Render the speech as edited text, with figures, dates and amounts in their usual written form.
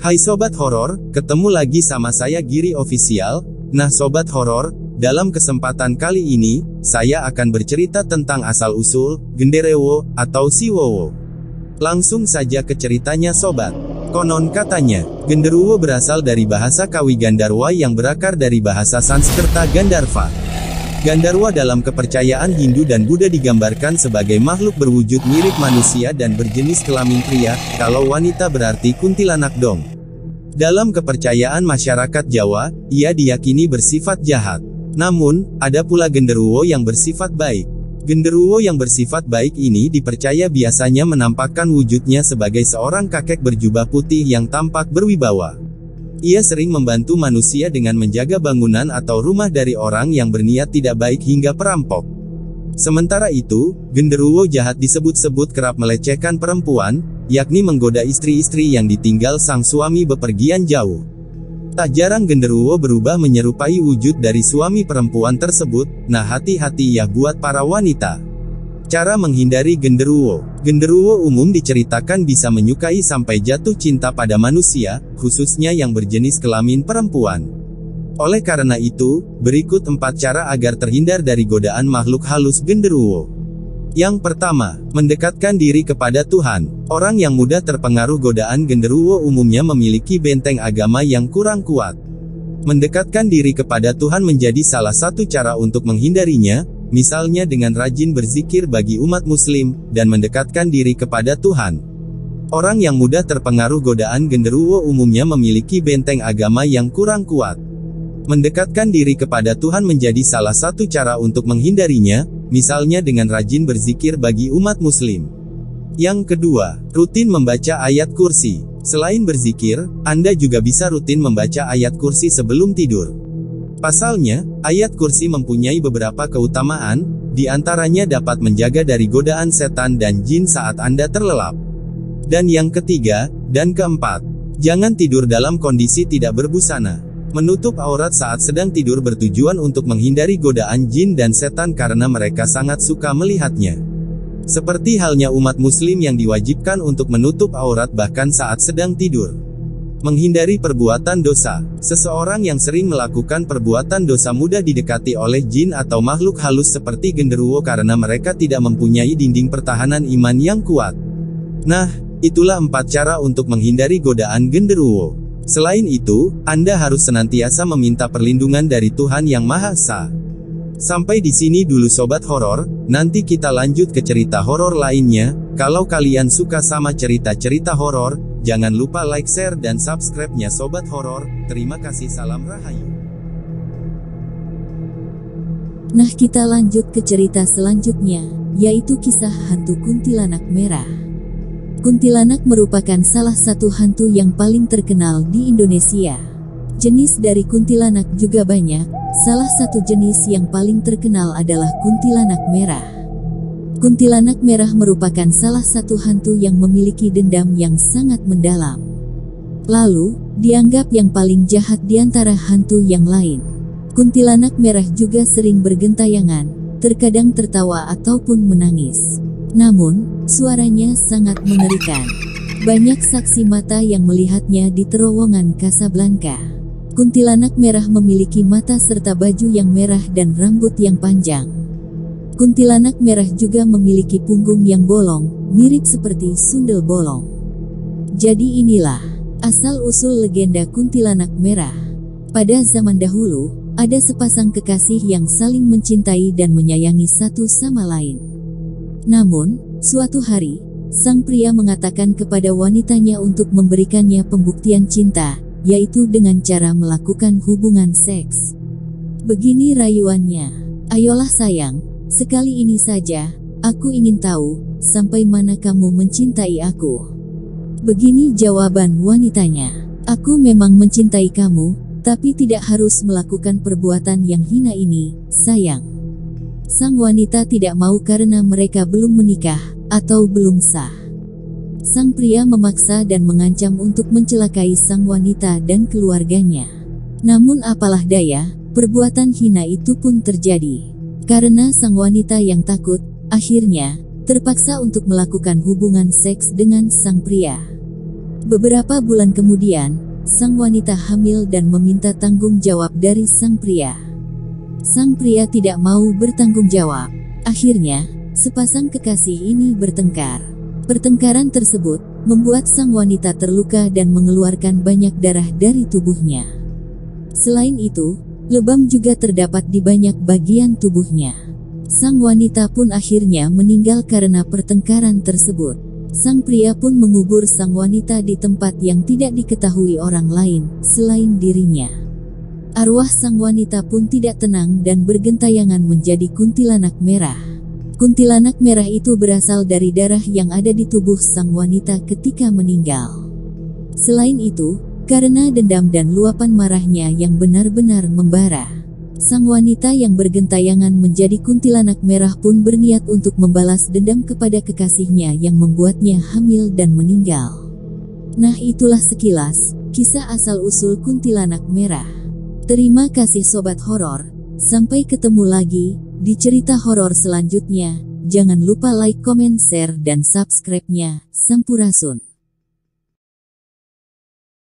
Hai Sobat Horor, ketemu lagi sama saya Giri Official. Nah Sobat Horor, dalam kesempatan kali ini, saya akan bercerita tentang asal-usul genderuwo atau siwowo. Langsung saja ke ceritanya Sobat. Konon katanya, genderuwo berasal dari bahasa Kawi Gandarwa yang berakar dari bahasa Sanskerta Gandharva. Gandarwa dalam kepercayaan Hindu dan Buddha digambarkan sebagai makhluk berwujud mirip manusia dan berjenis kelamin pria, kalau wanita berarti kuntilanak dong. Dalam kepercayaan masyarakat Jawa, ia diyakini bersifat jahat. Namun, ada pula genderuwo yang bersifat baik. Genderuwo yang bersifat baik ini dipercaya biasanya menampakkan wujudnya sebagai seorang kakek berjubah putih yang tampak berwibawa. Ia sering membantu manusia dengan menjaga bangunan atau rumah dari orang yang berniat tidak baik hingga perampok. Sementara itu, genderuwo jahat disebut-sebut kerap melecehkan perempuan, yakni menggoda istri-istri yang ditinggal sang suami bepergian jauh. Tak jarang genderuwo berubah menyerupai wujud dari suami perempuan tersebut, nah hati-hati ya buat para wanita. Cara menghindari genderuwo. Genderuwo umum diceritakan bisa menyukai sampai jatuh cinta pada manusia, khususnya yang berjenis kelamin perempuan. Oleh karena itu, berikut 4 cara agar terhindar dari godaan makhluk halus genderuwo. Yang pertama, mendekatkan diri kepada Tuhan. Orang yang mudah terpengaruh godaan genderuwo umumnya memiliki benteng agama yang kurang kuat. Mendekatkan diri kepada Tuhan menjadi salah satu cara untuk menghindarinya, misalnya dengan rajin berzikir bagi umat muslim, dan mendekatkan diri kepada Tuhan. Orang yang mudah terpengaruh godaan genderuwo umumnya memiliki benteng agama yang kurang kuat. Mendekatkan diri kepada Tuhan menjadi salah satu cara untuk menghindarinya, misalnya dengan rajin berzikir bagi umat muslim. Yang kedua, rutin membaca ayat kursi. Selain berzikir, Anda juga bisa rutin membaca ayat kursi sebelum tidur. Pasalnya, ayat kursi mempunyai beberapa keutamaan, di antaranya dapat menjaga dari godaan setan dan jin saat Anda terlelap. Dan yang ketiga, dan keempat, jangan tidur dalam kondisi tidak berbusana. Menutup aurat saat sedang tidur bertujuan untuk menghindari godaan jin dan setan karena mereka sangat suka melihatnya. Seperti halnya umat muslim yang diwajibkan untuk menutup aurat bahkan saat sedang tidur. Menghindari perbuatan dosa. Seseorang yang sering melakukan perbuatan dosa mudah didekati oleh jin atau makhluk halus seperti genderuwo karena mereka tidak mempunyai dinding pertahanan iman yang kuat. Nah, itulah 4 cara untuk menghindari godaan genderuwo. Selain itu, Anda harus senantiasa meminta perlindungan dari Tuhan Yang Maha Esa. Sampai di sini dulu Sobat Horor, nanti kita lanjut ke cerita horor lainnya. Kalau kalian suka sama cerita-cerita horor, jangan lupa like, share, dan subscribe-nya Sobat Horor. Terima kasih, salam rahayu. Nah kita lanjut ke cerita selanjutnya, yaitu kisah hantu kuntilanak merah. Kuntilanak merupakan salah satu hantu yang paling terkenal di Indonesia. Jenis dari kuntilanak juga banyak, salah satu jenis yang paling terkenal adalah kuntilanak merah. Kuntilanak merah merupakan salah satu hantu yang memiliki dendam yang sangat mendalam. Lalu, dianggap yang paling jahat di antara hantu yang lain. Kuntilanak merah juga sering bergentayangan, terkadang tertawa ataupun menangis. Namun, suaranya sangat mengerikan. Banyak saksi mata yang melihatnya di terowongan Casablanca. Kuntilanak merah memiliki mata serta baju yang merah dan rambut yang panjang. Kuntilanak merah juga memiliki punggung yang bolong, mirip seperti sundel bolong. Jadi inilah asal-usul legenda kuntilanak merah. Pada zaman dahulu, ada sepasang kekasih yang saling mencintai dan menyayangi satu sama lain. Namun, suatu hari, sang pria mengatakan kepada wanitanya untuk memberikannya pembuktian cinta, yaitu dengan cara melakukan hubungan seks. Begini rayuannya, "Ayolah sayang, sekali ini saja, aku ingin tahu, sampai mana kamu mencintai aku." Begini jawaban wanitanya, "Aku memang mencintai kamu, tapi tidak harus melakukan perbuatan yang hina ini, sayang." Sang wanita tidak mau karena mereka belum menikah, atau belum sah. Sang pria memaksa dan mengancam untuk mencelakai sang wanita dan keluarganya. Namun apalah daya, perbuatan hina itu pun terjadi. Karena sang wanita yang takut, akhirnya, terpaksa untuk melakukan hubungan seks dengan sang pria. Beberapa bulan kemudian, sang wanita hamil dan meminta tanggung jawab dari sang pria. Sang pria tidak mau bertanggung jawab. Akhirnya, sepasang kekasih ini bertengkar. Pertengkaran tersebut membuat sang wanita terluka dan mengeluarkan banyak darah dari tubuhnya. Selain itu, lebam juga terdapat di banyak bagian tubuhnya. Sang wanita pun akhirnya meninggal karena pertengkaran tersebut. Sang pria pun mengubur sang wanita di tempat yang tidak diketahui orang lain selain dirinya. Arwah sang wanita pun tidak tenang dan bergentayangan menjadi kuntilanak merah. Kuntilanak merah itu berasal dari darah yang ada di tubuh sang wanita ketika meninggal. Selain itu, karena dendam dan luapan marahnya yang benar-benar membara, sang wanita yang bergentayangan menjadi kuntilanak merah pun berniat untuk membalas dendam kepada kekasihnya yang membuatnya hamil dan meninggal. Nah, itulah sekilas kisah asal-usul kuntilanak merah. Terima kasih sobat horor. Sampai ketemu lagi di cerita horor selanjutnya. Jangan lupa like, comment, share, dan subscribe-nya. Sampurasun.